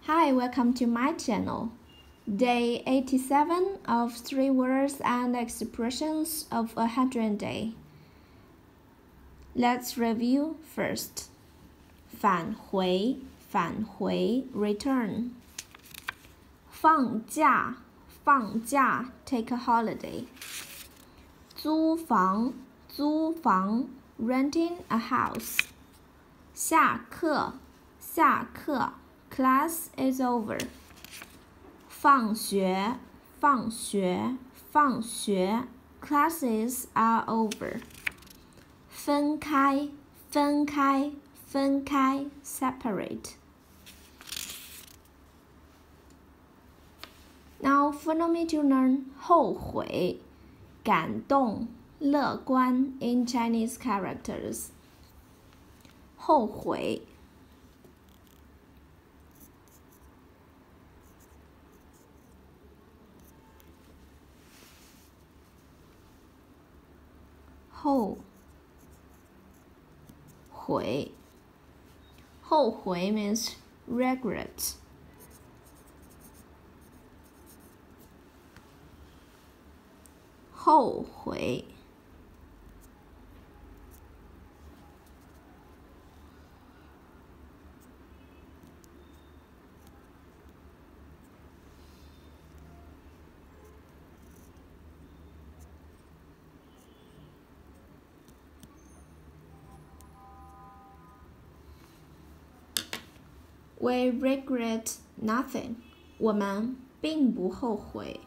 Hi, welcome to my channel. Day 87 of 3 words and expressions of 100 day. Let's review first. 返回 return. 放假 take a holiday. 租房 renting a house. 下课 class is over. 放学 classes are over. 分开 separate. Now follow me to learn 后悔感动乐观 in Chinese characters. 后悔后悔 means regret. 后悔We regret nothing. 我们并不后悔。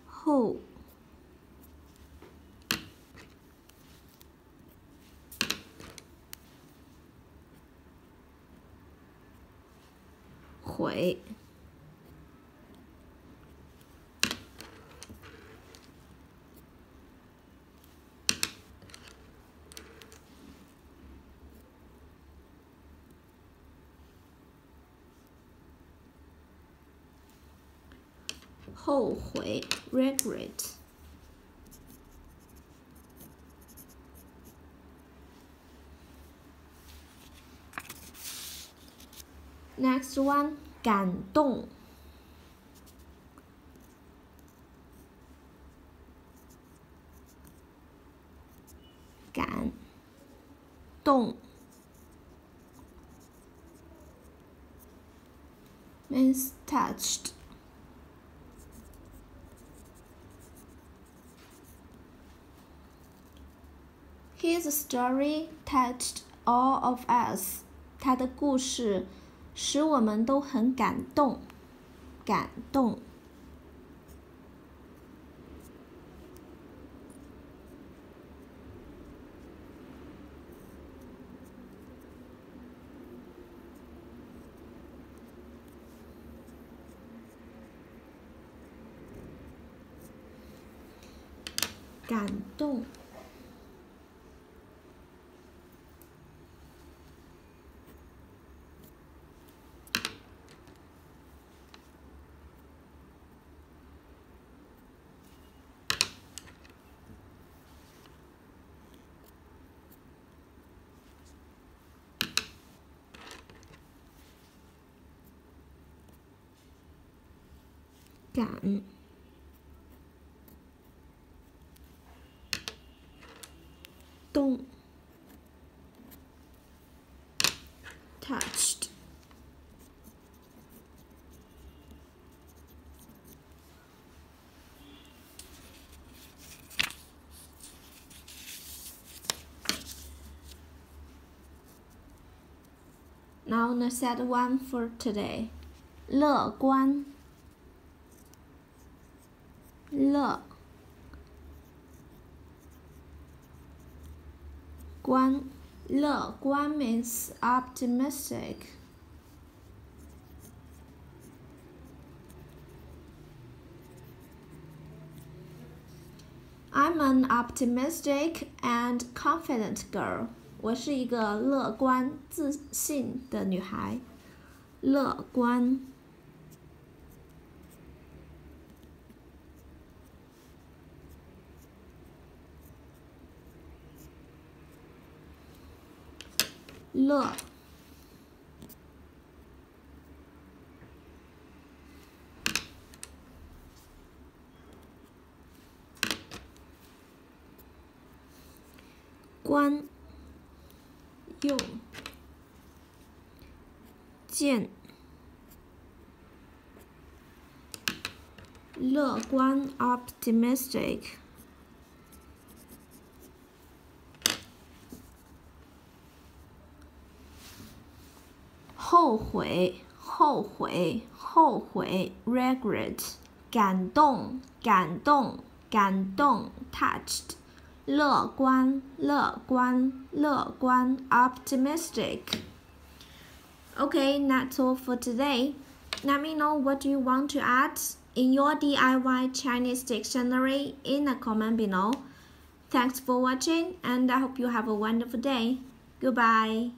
后悔后悔 regret. Next one 感动感动 means touched. His story touched all of us. 他的故事使我们都很感动。感动感动感动 touched. Now the sad one for today. 乐观乐观乐观 means optimistic. I'm an optimistic and confident girl. 我是一个乐观自信的女孩。乐观乐观用见乐观 optimistic 后悔 regret 感动 touched 乐观 optimistic. Okay, that's all for today. Let me know what you want to add in your DIY Chinese dictionary in the comment below. Thanks for watching, and I hope you have a wonderful day. Goodbye.